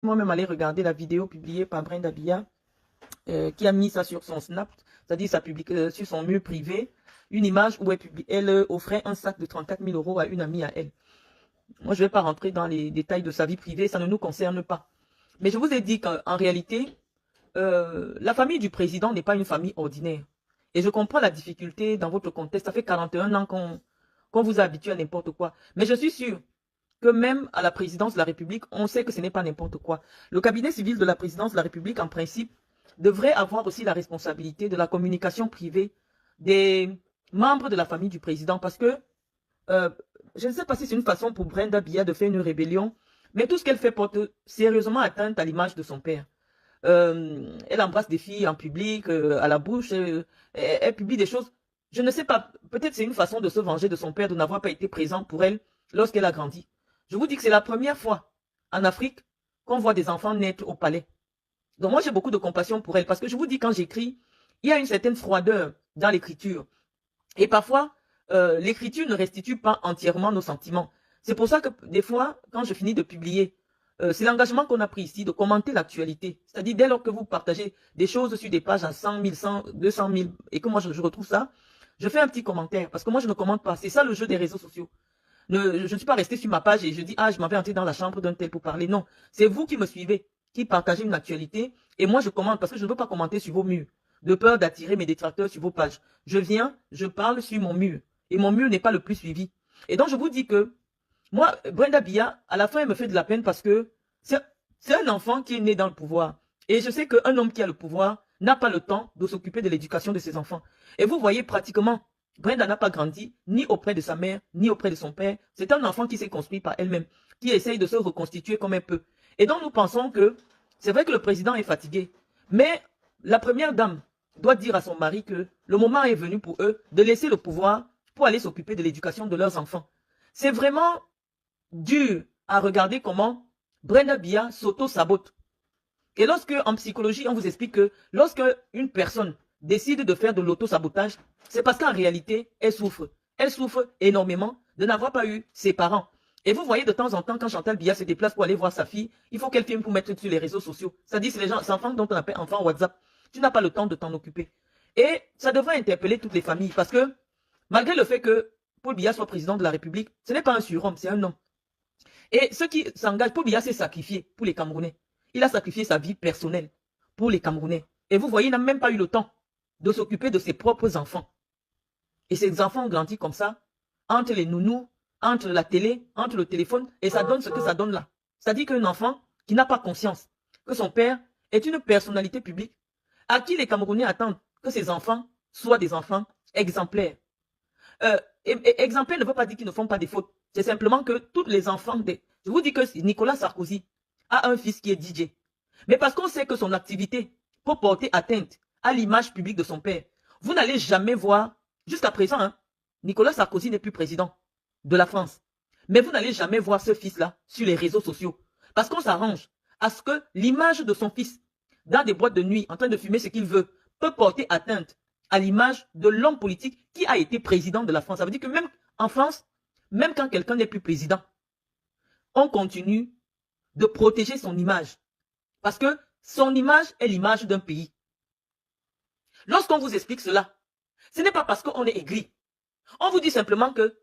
moi-même aller regarder la vidéo publiée par Brenda Bia, qui a mis ça sur son Snap, c'est-à-dire ça publie sur son mur privé, une image où elle offrait un sac de 34 000 € à une amie à elle. Moi, je ne vais pas rentrer dans les détails de sa vie privée, ça ne nous concerne pas. Mais je vous ai dit qu'en réalité, la famille du président n'est pas une famille ordinaire. Et je comprends la difficulté dans votre contexte. Ça fait 41 ans qu'on vous a habitué à n'importe quoi. Mais je suis sûre que même à la présidence de la République, on sait que ce n'est pas n'importe quoi. Le cabinet civil de la présidence de la République, en principe, devrait avoir aussi la responsabilité de la communication privée des membres de la famille du président. Parce que euh, je ne sais pas si c'est une façon pour Brenda Bia de faire une rébellion, mais tout ce qu'elle fait porte sérieusement atteinte à l'image de son père. Elle embrasse des filles en public, à la bouche, elle publie des choses. Je ne sais pas, peut-être c'est une façon de se venger de son père de n'avoir pas été présent pour elle lorsqu'elle a grandi. Je vous dis que c'est la première fois en Afrique qu'on voit des enfants naître au palais. Donc moi j'ai beaucoup de compassion pour elle parce que je vous dis quand j'écris, il y a une certaine froideur dans l'écriture. Et parfois, l'écriture ne restitue pas entièrement nos sentiments. C'est pour ça que des fois, quand je finis de publier, c'est l'engagement qu'on a pris ici de commenter l'actualité. C'est-à-dire, dès lors que vous partagez des choses sur des pages à 100 000, 100, 200 000, et que moi je retrouve ça, je fais un petit commentaire. Parce que moi je ne commente pas. C'est ça le jeu des réseaux sociaux. Je ne suis pas resté sur ma page et je dis, ah, je m'en vais entrer dans la chambre d'un tel pour parler. Non, c'est vous qui me suivez, qui partagez une actualité. Et moi, je commente parce que je ne veux pas commenter sur vos murs, de peur d'attirer mes détracteurs sur vos pages. Je viens, je parle sur mon mur. Et mon mur n'est pas le plus suivi. Et donc, je vous dis que, moi, Brenda Bia, à la fin, elle me fait de la peine parce que c'est un enfant qui est né dans le pouvoir. Et je sais qu'un homme qui a le pouvoir n'a pas le temps de s'occuper de l'éducation de ses enfants. Et vous voyez pratiquement, Brenda n'a pas grandi ni auprès de sa mère, ni auprès de son père. C'est un enfant qui s'est construit par elle-même, qui essaye de se reconstituer comme elle peut. Et donc nous pensons que c'est vrai que le président est fatigué, mais la première dame doit dire à son mari que le moment est venu pour eux de laisser le pouvoir pour aller s'occuper de l'éducation de leurs enfants. C'est vraiment dur à regarder comment Brenda Bia s'auto-sabote. Et lorsque, en psychologie, on vous explique que lorsque une personne décide de faire de l'auto-sabotage, c'est parce qu'en réalité, elle souffre. Elle souffre énormément de n'avoir pas eu ses parents. Et vous voyez de temps en temps, quand Chantal Biya se déplace pour aller voir sa fille, il faut qu'elle filme pour mettre sur les réseaux sociaux. Ça dit, c'est les enfants dont on appelle enfants WhatsApp. Tu n'as pas le temps de t'en occuper. Et ça devrait interpeller toutes les familles parce que, malgré le fait que Paul Biya soit président de la République, ce n'est pas un surhomme, c'est un homme. Et ceux qui s'engagent, Paul Biya s'est sacrifié pour les Camerounais. Il a sacrifié sa vie personnelle pour les Camerounais. Et vous voyez, il n'a même pas eu le temps de s'occuper de ses propres enfants. Et ces enfants ont grandi comme ça, entre les nounous, entre la télé, entre le téléphone, et ça donne ce que ça donne là. C'est-à-dire qu'un enfant qui n'a pas conscience que son père est une personnalité publique, à qui les Camerounais attendent que ses enfants soient des enfants exemplaires. Exemplaires ne veut pas dire qu'ils ne font pas des fautes. C'est simplement que tous les enfants, je vous dis que Nicolas Sarkozy a un fils qui est DJ. Mais parce qu'on sait que son activité peut porter atteinte à l'image publique de son père, vous n'allez jamais voir, jusqu'à présent, hein, Nicolas Sarkozy n'est plus président de la France. Mais vous n'allez jamais voir ce fils-là sur les réseaux sociaux. Parce qu'on s'arrange à ce que l'image de son fils, dans des boîtes de nuit, en train de fumer ce qu'il veut, peut porter atteinte à l'image de l'homme politique qui a été président de la France. Ça veut dire que même en France, même quand quelqu'un n'est plus président, on continue de protéger son image. Parce que son image est l'image d'un pays. Lorsqu'on vous explique cela, ce n'est pas parce qu'on est aigri. On vous dit simplement que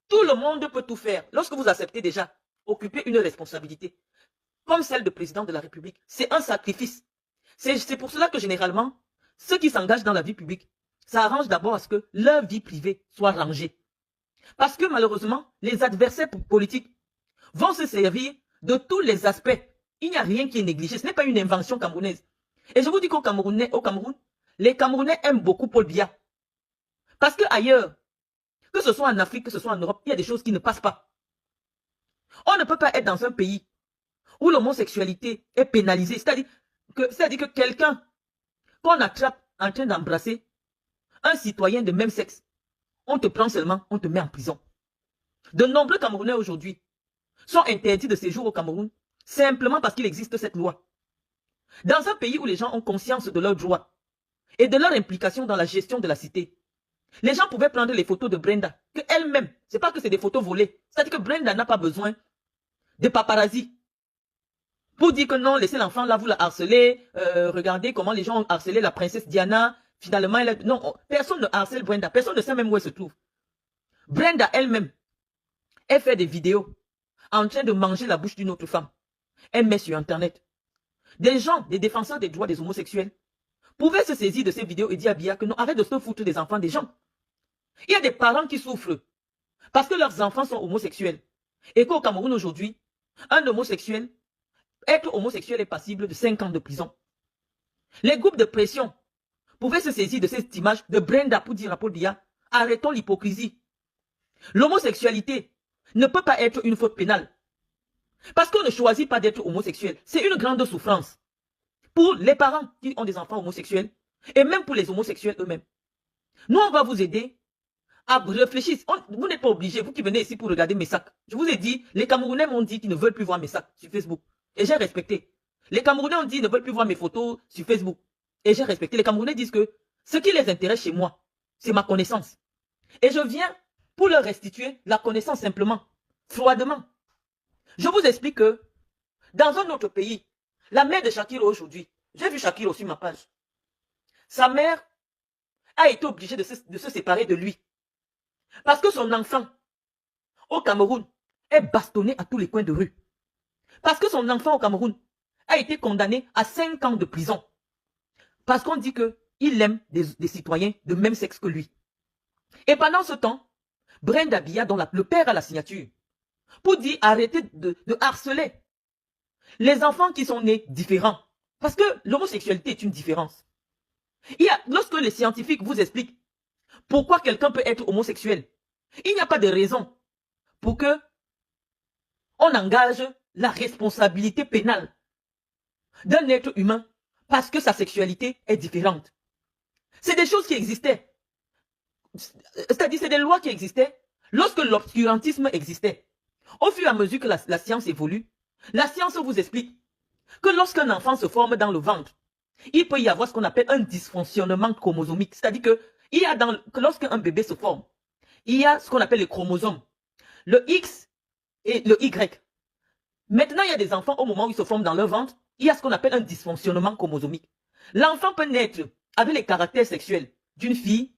tout le monde peut tout faire. Lorsque vous acceptez déjà occuper une responsabilité, comme celle de président de la République, c'est un sacrifice. C'est pour cela que généralement, ceux qui s'engagent dans la vie publique, ça arrange d'abord à ce que leur vie privée soit rangée. Parce que malheureusement, les adversaires politiques vont se servir de tous les aspects. Il n'y a rien qui est négligé. Ce n'est pas une invention camerounaise. Et je vous dis qu'au Cameroun, les Camerounais aiment beaucoup Paul Biya. Parce qu'ailleurs, que ce soit en Afrique, que ce soit en Europe, il y a des choses qui ne passent pas. On ne peut pas être dans un pays où l'homosexualité est pénalisée. C'est-à-dire que quelqu'un qu'on attrape en train d'embrasser un citoyen de même sexe, on te prend seulement, on te met en prison. De nombreux Camerounais aujourd'hui sont interdits de séjour au Cameroun simplement parce qu'il existe cette loi. Dans un pays où les gens ont conscience de leurs droits et de leur implication dans la gestion de la cité, les gens pouvaient prendre les photos de Brenda, que elle-même, c'est pas que c'est des photos volées, c'est-à-dire que Brenda n'a pas besoin de paparazzi Pour dire que non, laissez l'enfant là, vous la harcelez. Regardez comment les gens ont harcelé la princesse Diana. Finalement, non, personne ne harcèle Brenda. Personne ne sait même où elle se trouve. Brenda elle-même, elle fait des vidéos en train de manger la bouche d'une autre femme. Elle met sur Internet. Des gens, des défenseurs des droits des homosexuels, pouvaient se saisir de ces vidéos et dire à Bia que non, arrête de se foutre des enfants des gens. Il y a des parents qui souffrent parce que leurs enfants sont homosexuels. Et qu'au Cameroun aujourd'hui, un homosexuel, être homosexuel est passible de 5 ans de prison. Les groupes de pression pouvaient se saisir de cette image de Brenda pour dire à Paul Biya, arrêtons l'hypocrisie. L'homosexualité ne peut pas être une faute pénale. Parce qu'on ne choisit pas d'être homosexuel. C'est une grande souffrance. Pour les parents qui ont des enfants homosexuels, et même pour les homosexuels eux-mêmes. Nous, on va vous aider à réfléchir. Vous n'êtes pas obligé, vous qui venez ici pour regarder mes sacs. Je vous ai dit, les Camerounais m'ont dit qu'ils ne veulent plus voir mes sacs sur Facebook. Et j'ai respecté. Les Camerounais ont dit qu'ils ne veulent plus voir mes photos sur Facebook. Et j'ai respecté. Les Camerounais disent que ce qui les intéresse chez moi, c'est ma connaissance. Et je viens pour leur restituer la connaissance simplement, froidement. Je vous explique que dans un autre pays, la mère de Shakiro aujourd'hui, j'ai vu Shakiro sur ma page. Sa mère a été obligée de se séparer de lui. Parce que son enfant, au Cameroun, est bastonné à tous les coins de rue. Parce que son enfant au Cameroun a été condamné à 5 ans de prison. Parce qu'on dit qu'il aime des citoyens de même sexe que lui. Et pendant ce temps, Brenda Biya, dont le père a la signature, pour dire arrêtez de harceler les enfants qui sont nés différents. Parce que l'homosexualité est une différence. Lorsque les scientifiques vous expliquent pourquoi quelqu'un peut être homosexuel, il n'y a pas de raison pour que on engage la responsabilité pénale d'un être humain parce que sa sexualité est différente. C'est des choses qui existaient. C'est-à-dire, c'est des lois qui existaient lorsque l'obscurantisme existait. Au fur et à mesure que la science évolue, la science vous explique que lorsqu'un enfant se forme dans le ventre, il peut y avoir ce qu'on appelle un dysfonctionnement chromosomique. C'est-à-dire que lorsqu'un bébé se forme, il y a ce qu'on appelle les chromosomes, le X et le Y. Maintenant, il y a des enfants, au moment où ils se forment dans leur ventre, il y a ce qu'on appelle un dysfonctionnement chromosomique. L'enfant peut naître avec les caractères sexuels d'une fille,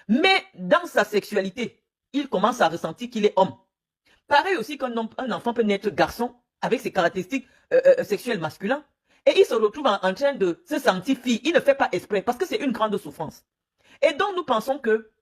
mais dans sa sexualité, il commence à ressentir qu'il est homme. Pareil aussi qu'un enfant peut naître garçon avec ses caractéristiques sexuelles masculines, et il se retrouve en train de se sentir fille. Il ne fait pas exprès, parce que c'est une grande souffrance. Et donc, nous pensons que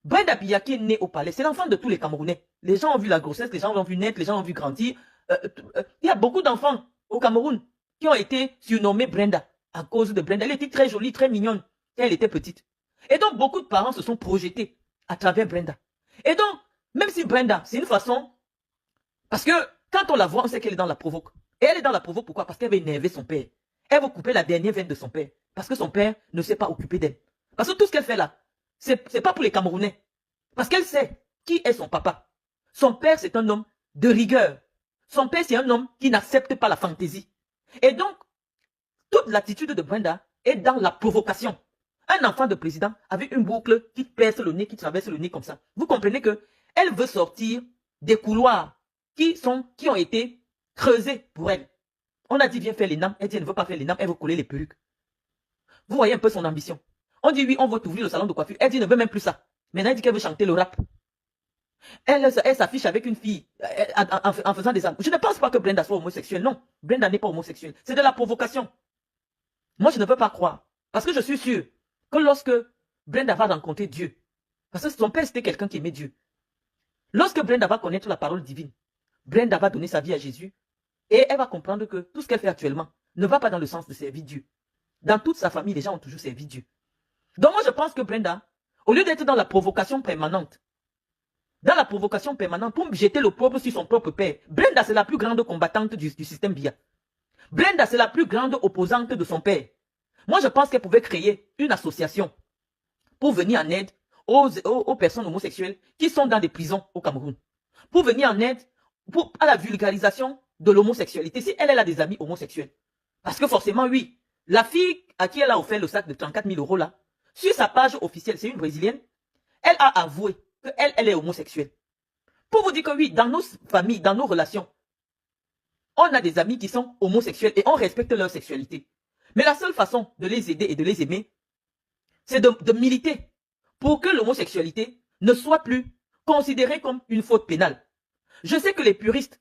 Brenda Biya qui est née au palais, c'est l'enfant de tous les Camerounais. Les gens ont vu la grossesse, les gens l'ont vu naître, les gens ont vu grandir. Il y a beaucoup d'enfants au Cameroun qui ont été surnommés Brenda à cause de Brenda. Elle était très jolie, très mignonne quand elle était petite. Et donc, beaucoup de parents se sont projetés à travers Brenda. Et donc, même si Brenda, c'est une façon... Parce que quand on la voit, on sait qu'elle est dans la provoque. Et elle est dans la provoque pourquoi? Parce qu'elle veut énerver son père. Elle veut couper la dernière veine de son père. Parce que son père ne s'est pas occupé d'elle. Parce que tout ce qu'elle fait là, c'est pas pour les Camerounais. Parce qu'elle sait qui est son papa. Son père, c'est un homme de rigueur. Son père, c'est un homme qui n'accepte pas la fantaisie. Et donc, toute l'attitude de Brenda est dans la provocation. Un enfant de président avec une boucle qui perce le nez, qui traverse le nez comme ça. Vous comprenez que elle veut sortir des couloirs qui ont été creusés pour elle. On a dit viens faire les NAM, elle dit elle ne veut pas faire les NAM, elle veut coller les perruques. Vous voyez un peu son ambition. On dit oui, on veut ouvrir le salon de coiffure. Elle dit ne veut même plus ça. Maintenant elle dit qu'elle veut chanter le rap. Elle s'affiche avec une fille en faisant des armes. Je ne pense pas que Brenda soit homosexuelle. Non, Brenda n'est pas homosexuelle. C'est de la provocation. Moi, je ne peux pas croire. Parce que je suis sûr que lorsque Brenda va rencontrer Dieu, parce que son père c'était quelqu'un qui aimait Dieu. Lorsque Brenda va connaître la parole divine, Brenda va donner sa vie à Jésus et elle va comprendre que tout ce qu'elle fait actuellement ne va pas dans le sens de servir Dieu. Dans toute sa famille, les gens ont toujours servi Dieu. Donc moi, je pense que Brenda, au lieu d'être dans la provocation permanente, pour jeter le pauvre sur son propre père, Brenda, c'est la plus grande combattante du système Biya. Brenda, c'est la plus grande opposante de son père. Moi, je pense qu'elle pouvait créer une association pour venir en aide aux personnes homosexuelles qui sont dans des prisons au Cameroun. Pour venir en aide à la vulgarisation de l'homosexualité, si elle a des amis homosexuels. Parce que forcément, oui, la fille à qui elle a offert le sac de 34 000 € là, sur sa page officielle, c'est une Brésilienne, elle a avoué qu'elle est homosexuelle. Pour vous dire que oui, dans nos familles, dans nos relations, on a des amis qui sont homosexuels et on respecte leur sexualité. Mais la seule façon de les aider et de les aimer, c'est de militer pour que l'homosexualité ne soit plus considérée comme une faute pénale. Je sais que les puristes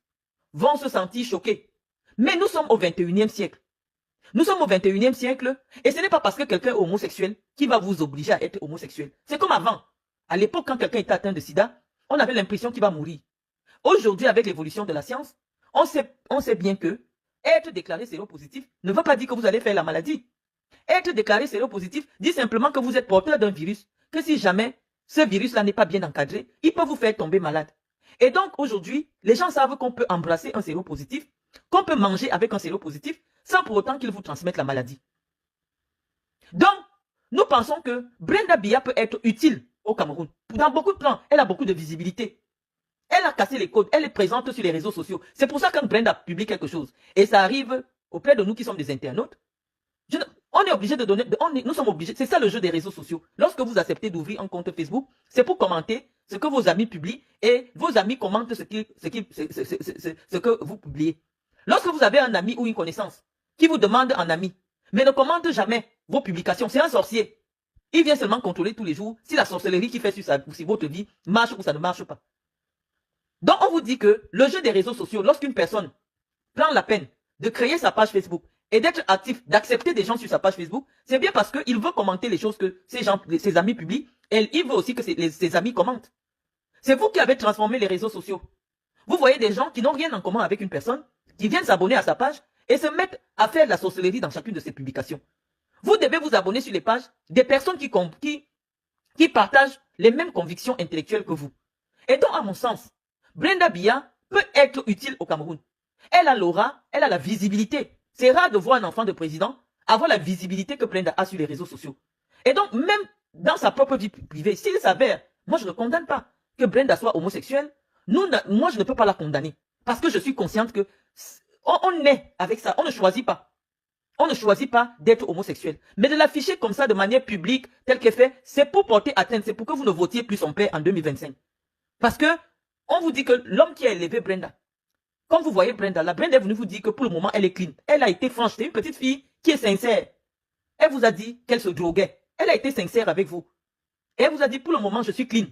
vont se sentir choqués, mais nous sommes au 21e siècle. Nous sommes au 21e siècle et ce n'est pas parce que quelqu'un est homosexuel qui va vous obliger à être homosexuel. C'est comme avant. À l'époque, quand quelqu'un était atteint de sida, on avait l'impression qu'il va mourir. Aujourd'hui, avec l'évolution de la science, on sait bien que être déclaré séropositif ne veut pas dire que vous allez faire la maladie. Être déclaré séropositif dit simplement que vous êtes porteur d'un virus, que si jamais ce virus-là n'est pas bien encadré, il peut vous faire tomber malade. Et donc, aujourd'hui, les gens savent qu'on peut embrasser un séropositif, qu'on peut manger avec un séropositif, sans pour autant qu'il vous transmette la maladie. Donc, nous pensons que Brenda Biya peut être utile au Cameroun. Dans beaucoup de plans, elle a beaucoup de visibilité. Elle a cassé les codes, elle est présente sur les réseaux sociaux. C'est pour ça que quand Brenda publie quelque chose, et ça arrive auprès de nous qui sommes des internautes, on est obligé de donner, nous sommes obligés, c'est ça le jeu des réseaux sociaux. Lorsque vous acceptez d'ouvrir un compte Facebook, c'est pour commenter ce que vos amis publient et vos amis commentent ce que vous publiez. Lorsque vous avez un ami ou une connaissance qui vous demande un ami, mais ne commente jamais vos publications, c'est un sorcier. Il vient seulement contrôler tous les jours si la sorcellerie qu'il fait sur votre vie marche ou ça ne marche pas. Donc on vous dit que le jeu des réseaux sociaux, lorsqu'une personne prend la peine de créer sa page Facebook et d'être actif, d'accepter des gens sur sa page Facebook, c'est bien parce qu'il veut commenter les choses que ses amis publient et il veut aussi que ses amis commentent. C'est vous qui avez transformé les réseaux sociaux. Vous voyez des gens qui n'ont rien en commun avec une personne, qui viennent s'abonner à sa page et se mettent à faire de la sorcellerie dans chacune de ses publications. Vous devez vous abonner sur les pages des personnes qui partagent les mêmes convictions intellectuelles que vous. Et donc, à mon sens, Brenda Biya peut être utile au Cameroun. Elle a l'aura, elle a la visibilité. C'est rare de voir un enfant de président avoir la visibilité que Brenda a sur les réseaux sociaux. Et donc, même dans sa propre vie privée, s'il s'avère, moi je ne condamne pas que Brenda soit homosexuelle, moi je ne peux pas la condamner. Parce que je suis consciente que on est avec ça, on ne choisit pas. On ne choisit pas d'être homosexuel. Mais de l'afficher comme ça de manière publique, tel qu'elle fait, c'est pour porter atteinte, c'est pour que vous ne votiez plus son père en 2025. Parce que on vous dit que l'homme qui a élevé Brenda, comme vous voyez Brenda, la Brenda est venue vous dire que pour le moment, elle est clean. Elle a été franche. C'est une petite fille qui est sincère. Elle vous a dit qu'elle se droguait. Elle a été sincère avec vous. Et elle vous a dit, pour le moment, je suis clean.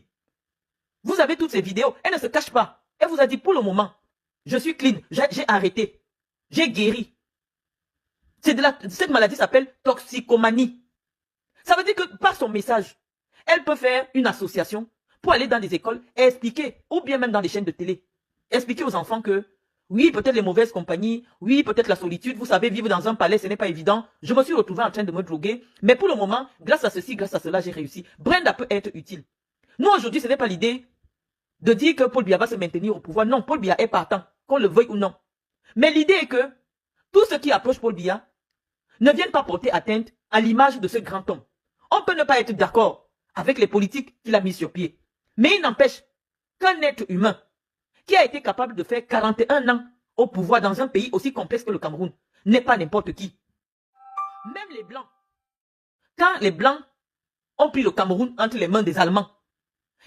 Vous avez toutes ces vidéos. Elle ne se cache pas. Elle vous a dit, pour le moment, je suis clean. J'ai arrêté. J'ai guéri. Cette maladie s'appelle toxicomanie. Ça veut dire que par son message, elle peut faire une association pour aller dans des écoles et expliquer, ou bien même dans les chaînes de télé, expliquer aux enfants que oui, peut-être les mauvaises compagnies, oui, peut-être la solitude, vous savez, vivre dans un palais, ce n'est pas évident. Je me suis retrouvé en train de me droguer, mais pour le moment, grâce à ceci, grâce à cela, j'ai réussi. Brenda peut être utile. Nous, aujourd'hui, ce n'est pas l'idée de dire que Paul Biya va se maintenir au pouvoir. Non, Paul Biya est partant, qu'on le veuille ou non. Mais l'idée est que tous ceux qui approchent Paul Biya ne viennent pas porter atteinte à l'image de ce grand homme. On peut ne pas être d'accord avec les politiques qu'il a mis sur pied. Mais il n'empêche qu'un être humain qui a été capable de faire 41 ans au pouvoir dans un pays aussi complexe que le Cameroun n'est pas n'importe qui. Même les Blancs, quand les Blancs ont pris le Cameroun entre les mains des Allemands,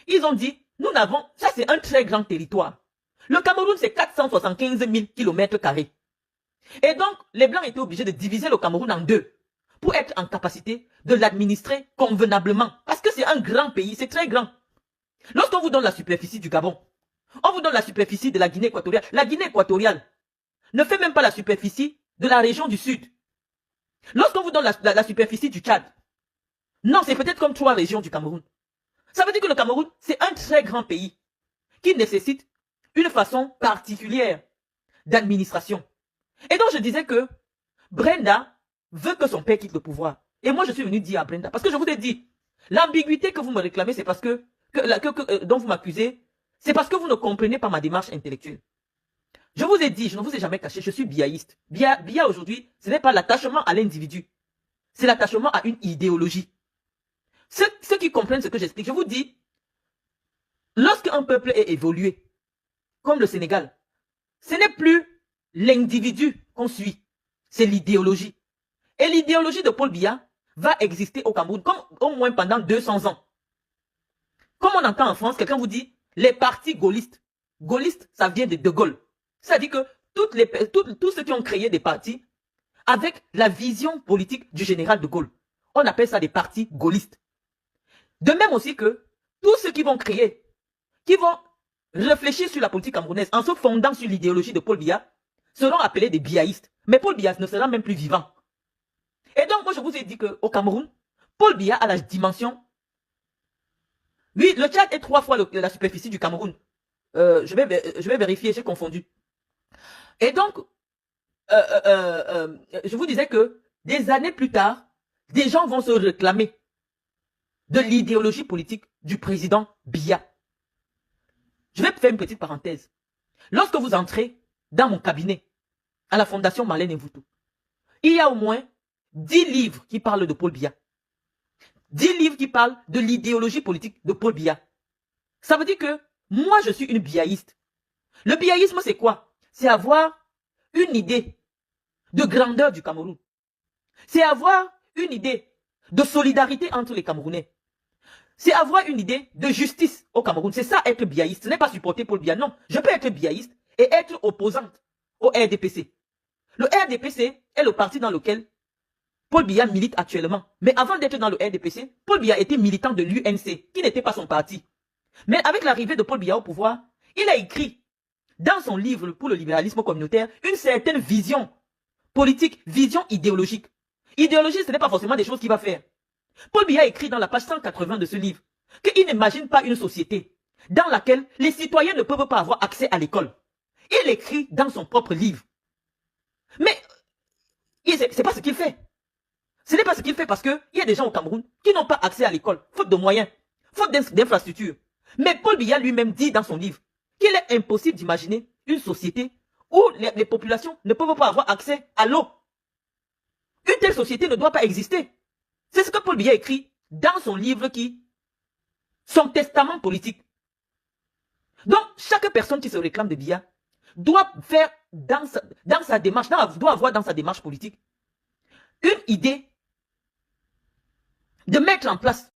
ils ont dit, nous n'avons, ça c'est un très grand territoire. Le Cameroun c'est 475 000 km². Et donc, les Blancs étaient obligés de diviser le Cameroun en deux pour être en capacité de l'administrer convenablement. Parce que c'est un grand pays, c'est très grand. Lorsqu'on vous donne la superficie du Gabon, on vous donne la superficie de la Guinée équatoriale. La Guinée équatoriale ne fait même pas la superficie de la région du Sud. Lorsqu'on vous donne la superficie du Tchad, non, c'est peut-être comme 3 régions du Cameroun. Ça veut dire que le Cameroun, c'est un très grand pays qui nécessite une façon particulière d'administration. Et donc je disais que Brenda veut que son père quitte le pouvoir. Et moi je suis venu dire à Brenda, parce que je vous ai dit, l'ambiguïté que vous me réclamez, c'est parce que dont vous m'accusez, c'est parce que vous ne comprenez pas ma démarche intellectuelle. Je vous ai dit, je ne vous ai jamais caché, je suis biaïste. Biya aujourd'hui, ce n'est pas l'attachement à l'individu. C'est l'attachement à une idéologie. Ceux qui comprennent ce que j'explique, je vous dis, lorsqu'un peuple est évolué, comme le Sénégal, ce n'est plus l'individu qu'on suit, c'est l'idéologie. Et l'idéologie de Paul Biya va exister au Cameroun, comme au moins pendant 200 ans. Comme on entend en France, quelqu'un vous dit, les partis gaullistes. Gaulliste, ça vient de Gaulle. Ça dit que tous ceux qui ont créé des partis avec la vision politique du général de Gaulle. On appelle ça des partis gaullistes. De même aussi que tous ceux qui vont créer, qui vont réfléchir sur la politique camerounaise en se fondant sur l'idéologie de Paul Biya, seront appelés des biaïstes. Mais Paul Biya ne sera même plus vivant. Et donc, moi, je vous ai dit qu'au Cameroun, Paul Biya a la dimension. Oui, le Tchad est 3 fois la superficie du Cameroun. Je vais vérifier, j'ai confondu. Et donc, je vous disais que des années plus tard, des gens vont se réclamer de l'idéologie politique du président Biya. Je vais faire une petite parenthèse. Lorsque vous entrez dans mon cabinet, à la Fondation Marlène Mvuto, il y a au moins 10 livres qui parlent de Paul Biya. 10 livres qui parlent de l'idéologie politique de Paul Biya. Ça veut dire que moi, je suis une biaïste. Le biaïsme, c'est quoi? C'est avoir une idée de grandeur du Cameroun. C'est avoir une idée de solidarité entre les Camerounais. C'est avoir une idée de justice au Cameroun. C'est ça être biaïste. Ce n'est pas supporter Paul Biya. Non, je peux être biaïste et être opposante au RDPC. Le RDPC est le parti dans lequel Paul Biya milite actuellement. Mais avant d'être dans le RDPC, Paul Biya était militant de l'UNC, qui n'était pas son parti. Mais avec l'arrivée de Paul Biya au pouvoir, il a écrit dans son livre pour le libéralisme communautaire une certaine vision politique, vision idéologique. Idéologie, ce n'est pas forcément des choses qu'il va faire. Paul Biya écrit dans la page 180 de ce livre qu'il n'imagine pas une société dans laquelle les citoyens ne peuvent pas avoir accès à l'école. Il écrit dans son propre livre. Mais c'est pas ce qu'il fait. Ce n'est pas ce qu'il fait parce qu'il y a des gens au Cameroun qui n'ont pas accès à l'école, faute de moyens, faute d'infrastructures. Mais Paul Biya lui-même dit dans son livre qu'il est impossible d'imaginer une société où les populations ne peuvent pas avoir accès à l'eau. Une telle société ne doit pas exister. C'est ce que Paul Biya écrit dans son livre son testament politique. Donc, chaque personne qui se réclame de Biya doit faire dans sa démarche, doit avoir dans sa démarche politique une idée de mettre en place